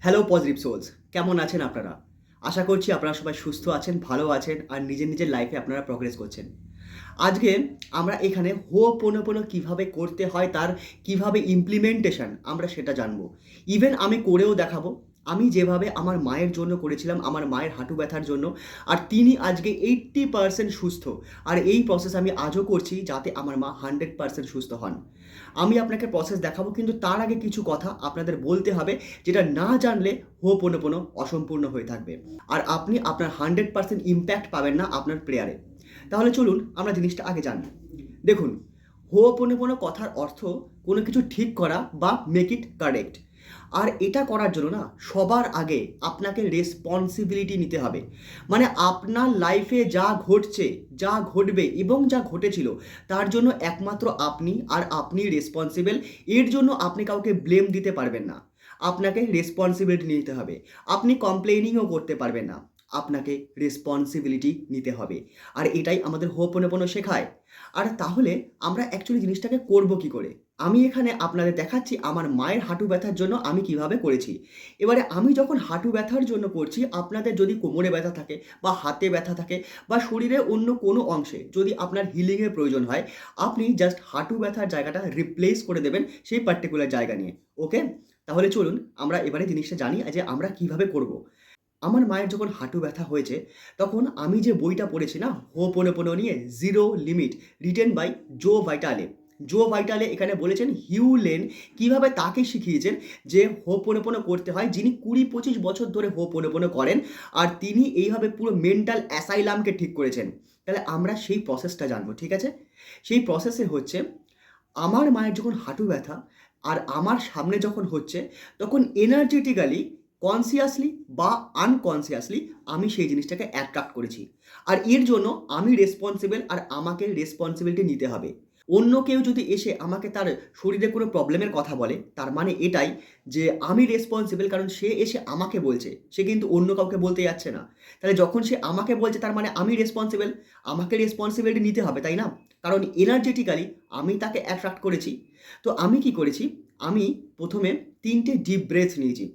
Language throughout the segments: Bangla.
হ্যালো পজিটিভ সোলস, কেমন আছেন আপনারা? আশা করছি আপনারা সবাই সুস্থ আছেন, ভালো আছেন আর নিজের নিজের লাইফে আপনারা প্রগ্রেস করছেন। আজকে আমরা এখানে হো'পোনোপোনো কিভাবে করতে হয়, তার কিভাবে ইমপ্লিমেন্টেশন আমরা সেটা জানবো। ইভেন আমি করেও দেখাবো। আমি যেভাবে আমার মায়ের জন্য করেছিলাম, আমার মায়ের হাঁটু ব্যথার জন্য, আর তিনি আজকে 80% সুস্থ। আর এই প্রসেস আমি আজও করছি যাতে আমার মা 100% সুস্থ হন। আমি আপনাকে প্রসেস দেখাবো, কিন্তু তার আগে কিছু কথা আপনাদের বলতে হবে, যেটা না জানলে হো'পোনোপোনো অসম্পূর্ণ হয়ে থাকবে। আর আপনি আপনার 100% ইমপ্যাক্ট পাবেন না আপনার প্রেয়ারে। তাহলে চলুন আমরা জিনিসটা আগে জানি। দেখুন, হো'পোনোপোনো কথার অর্থ কোনো কিছু ঠিক করা বা মেক ইট কারেক্ট। আর এটা করার জন্য না, সবার আগে আপনাকে রেসপন্সিবিলিটি নিতে হবে। মানে আপনার লাইফে যা ঘটছে, যা ঘটবে এবং যা ঘটেছিল, তার জন্য একমাত্র আপনি আর আপনি রেসপন্সিবল। এর জন্য আপনি কাউকে ব্লেম দিতে পারবেন না। আপনাকে রেসপন্সিবিলিটি নিতে হবে। আপনি কমপ্লেইনিংও করতে পারবেন না। আপনাকে রেসপন্সিবিলিটি নিতে হবে। আর এটাই আমাদের হো'পোনোপোনো শেখায়। আর তাহলে আমরা অ্যাকচুয়ালি জিনিসটাকে করব কি করে? আমি এখানে আপনাদের দেখাচ্ছি আমার মায়ের হাঁটু ব্যথার জন্য আমি কিভাবে করেছি। এবারে আমি যখন হাঁটু ব্যথার জন্য করছি, আপনাদের যদি কোমরে ব্যথা থাকে বা হাতে ব্যথা থাকে বা শরীরের অন্য কোনো অংশে যদি আপনার হিলিংয়ের প্রয়োজন হয়, আপনি জাস্ট হাঁটু ব্যথার জায়গাটা রিপ্লেস করে দেবেন সেই পার্টিকুলার জায়গা নিয়ে। ওকে? তাহলে চলুন আমরা এবারে জিনিসটা জানি যে আমরা কিভাবে করব। আমার মায়ের যখন হাঁটু ব্যথা হয়েছে, তখন আমি যে বইটা পড়েছি না, হো'পোনোপোনো নিয়ে, জিরো লিমিট, রিটেন বাই জো ভাইটালে। জো ভাইটালে এখানে বলেছেন হিউ লেন কিভাবে তাকে শিখিয়েছেন যে হো'পোনোপোনো করতে হয়, যিনি 20-25 বছর ধরে হো'পোনোপোনো করেন। আর তিনি এইভাবে পুরো মেন্টাল অ্যাসাইলামকে ঠিক করেছেন। তাহলে আমরা সেই প্রসেসটা জানবো, ঠিক আছে? সেই প্রসেসে হচ্ছে, আমার মায়ের যখন হাঁটু ব্যথা আর আমার সামনে যখন হচ্ছে, তখন এনার্জেটিক্যালি, কনসিয়াসলি বা আনকনসিয়াসলি আমি সেই জিনিসটাকে অ্যাট্রাক্ট করেছি। আর এর জন্য আমি রেসপন্সিবল আর আমাকে রেসপন্সিবিলিটি নিতে হবে। অন্য কেউ যদি এসে আমাকে তার শরীরে কোনো প্রবলেমের কথা বলে, তার মানে এটাই যে আমি রেসপন্সিবল, কারণ সে এসে আমাকে বলছে, সে কিন্তু অন্য কাউকে বলতে যাচ্ছে না। তাহলে যখন সে আমাকে বলছে, তার মানে আমি রেসপন্সিবল, আমাকে রেসপন্সিবিলিটি নিতে হবে, তাই না? কারণ এনার্জেটিক্যালি আমি তাকে অ্যাট্রাক্ট করেছি। তো আমি কি করেছি, আমি প্রথমে 3টে ডিপ ব্রেথ নিয়েছি।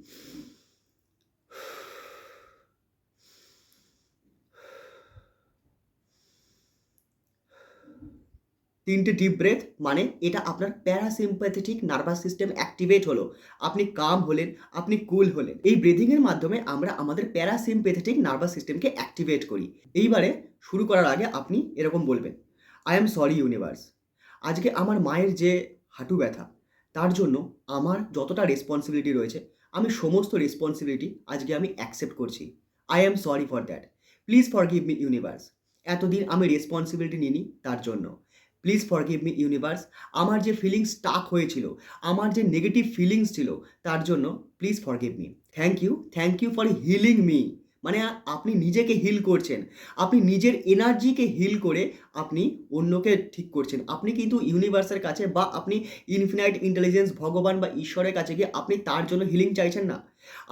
3টে ডিপ ব্রেথ, মানে এটা আপনার প্যারাসিম্প্যাথেটিক নার্ভাস সিস্টেম অ্যাক্টিভেট হলো। আপনি কাম হলেন, আপনি কুল হলেন। এই ব্রিথিংয়ের মাধ্যমে আমরা আমাদের প্যারাসিম্প্যাথেটিক নার্ভাস সিস্টেমকে অ্যাক্টিভেট করি। এইবারে শুরু করার আগে আপনি এরকম বলবেন, আই অ্যাম সরি ইউনিভার্স। আজকে আমার মায়ের যে হাঁটু ব্যথা, তার জন্য আমার যতটা রেসপন্সিবিলিটি রয়েছে, আমি সমস্ত রেসপন্সিবিলিটি আজকে আমি অ্যাকসেপ্ট করছি। I am sorry for that. Please forgive me universe. এতদিন আমি রেসপন্সিবিলিটি নিইনি তার জন্য। Please forgive me universe. আমার যে ফিলিংস স্টাক হয়েছিল, আমার যে নেগেটিভ ফিলিংস ছিল, তার জন্য please forgive me. Thank you for healing me. মানে আপনি নিজেকে হিল করছেন। আপনি নিজের এনার্জিকে হিল করে আপনি অন্যকে ঠিক করছেন। আপনি কিন্তু ইউনিভার্সের কাছে বা আপনি ইনফিনাইট ইন্টেলিজেন্স, ভগবান বা ঈশ্বরের কাছে গিয়ে আপনি তার জন্য হিলিং চাইছেন না।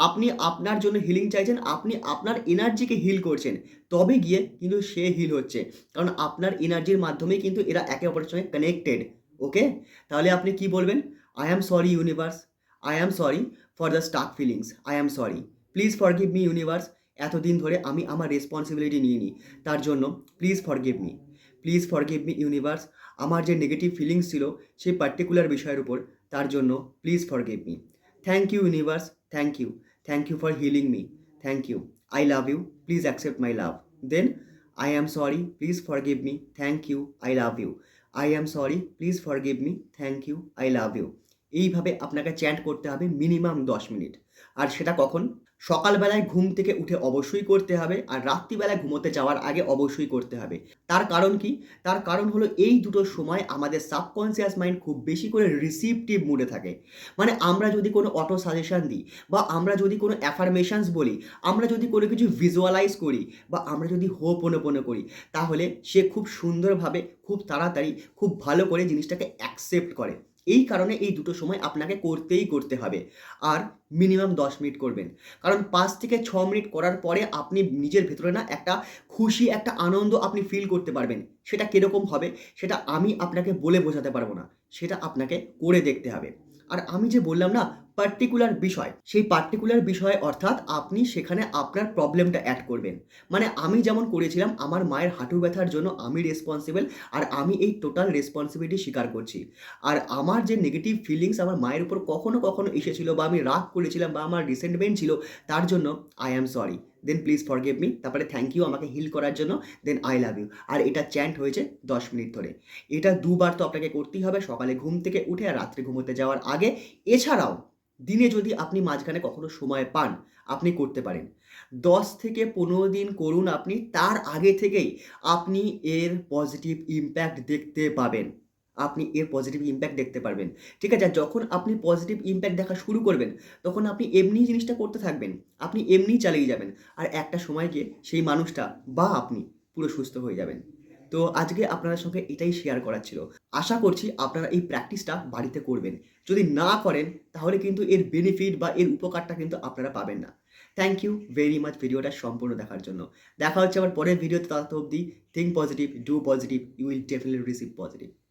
আপনি আপনার জন্য হিলিং চাইছেন, আপনি আপনার এনার্জিকে হিল করছেন। তবে গিয়ে কিন্তু সে হিল হচ্ছে। কারণ আপনার এনার্জির মাধ্যমেই কিন্তু এরা একে অপরের সঙ্গে কানেক্টেড। ওকে? তাহলে আপনি কি বলবেন? I am sorry universe. I am sorry for the stuck feelings. I am sorry. Please forgive me universe. এতদিন ধরে আমি আমার রেসপন্সিবিলিটি নিইনি, তার জন্য please forgive me. Please forgive me universe. আমার যে নেগেটিভ ফিলিংস ছিল সেই পার্টিকুলার বিষয়ের উপর, তার জন্য please forgive me. Thank you universe. Thank you. Thank you for healing me. Thank you. I love you. Please accept my love. Then I am sorry. Please forgive me. Thank you. I love you. I am sorry. Please forgive me. Thank you. I love you. এইভাবে আপনাকে চ্যান্ট করতে হবে মিনিমাম 10 মিনিট। আর সেটা কখন? সকালবেলায় ঘুম থেকে উঠে অবশ্যই করতে হবে, আর রাত্রিবেলায় ঘুমোতে যাওয়ার আগে অবশ্যই করতে হবে। তার কারণ কি? তার কারণ হলো এই দুটো সময় আমাদের সাবকনসিয়াস মাইন্ড খুব বেশি করে রিসিপটিভ মুডে থাকে। মানে আমরা যদি কোনো অটো সাজেশন দিই, বা আমরা যদি কোনো অ্যাফার্মেশনস বলি, আমরা যদি কোনো কিছু ভিজুয়ালাইজ করি, বা আমরা যদি হো'পোনোপোনো করি, তাহলে সে খুব সুন্দরভাবে, খুব তাড়াতাড়ি, খুব ভালো করে জিনিসটাকে অ্যাকসেপ্ট করে। এই কারণে এই দুটো সময় আপনাকে করতেই করতে হবে। আর মিনিমাম 10 মিনিট করবেন। কারণ 5 থেকে 6 মিনিট করার পরে আপনি নিজের ভেতরে না একটা খুশি, একটা আনন্দ আপনি ফিল করতে পারবেন। সেটা কিরকম হবে সেটা আমি আপনাকে বলে বোঝাতে পারবো না। সেটা আপনাকে করে দেখতে হবে। আর আমি যে বললাম না, পার্টিকুলার বিষয়, সেই পার্টিকুলার বিষয় অর্থাৎ আপনি সেখানে আপনার প্রবলেমটা অ্যাড করবেন। মানে আমি যেমন করেছিলাম আমার মায়ের হাঁটু ব্যথার জন্য আমি রেসপন্সিবল আর আমি এই টোটাল রেসপন্সিবিলিটি স্বীকার করছি। আর আমার যে নেগেটিভ ফিলিংস আমার মায়ের উপর কখনো এসেছিল বা আমি রাগ করেছিলাম বা আমার রিসেন্টমেন্ট ছিল তার জন্য I am sorry. Then please forgive me. তারপরে থ্যাংক ইউ আমাকে হিল করার জন্য। Then I love you. আর এটা চ্যান্ট হয়েছে ১০ মিনিট ধরে। এটা দুবার তো আপনাকে করতেই হবে সকালে ঘুম থেকে উঠে আর রাত্রে ঘুমোতে যাওয়ার আগে। এছাড়াও দিনে যদি আপনি মাঝখানে কখনো সময় পান, আপনি করতে পারেন। ১০ থেকে ১৫ দিন করুন আপনি। তার আগে থেকেই আপনি এর পজিটিভ ইমপ্যাক্ট দেখতে পাবেন। আপনি এর পজিটিভ ইমপ্যাক্ট দেখতে পারবেন। ঠিক আছে? আর যখন আপনি পজিটিভ ইমপ্যাক্ট দেখা শুরু করবেন, তখন আপনি এমনিই জিনিসটা করতে থাকবেন। আপনি এমনিই চালিয়ে যাবেন। আর একটা সময় গিয়ে সেই মানুষটা বা আপনি পুরো সুস্থ হয়ে যাবেন। তো আজকে আপনাদের সঙ্গে এটাই শেয়ার করার ছিল। আশা করছি আপনারা এই প্র্যাকটিসটা বাড়িতে করবেন। যদি না করেন তাহলে কিন্তু এর বেনিফিট বা এর উপকারটা কিন্তু আপনারা পাবেন না। থ্যাংক ইউ ভেরি মাচ ভিডিওটা সম্পূর্ণ দেখার জন্য। দেখা হচ্ছে আবার পরের ভিডিওতে তত অবধি think positive, do positive, you will definitely receive positive.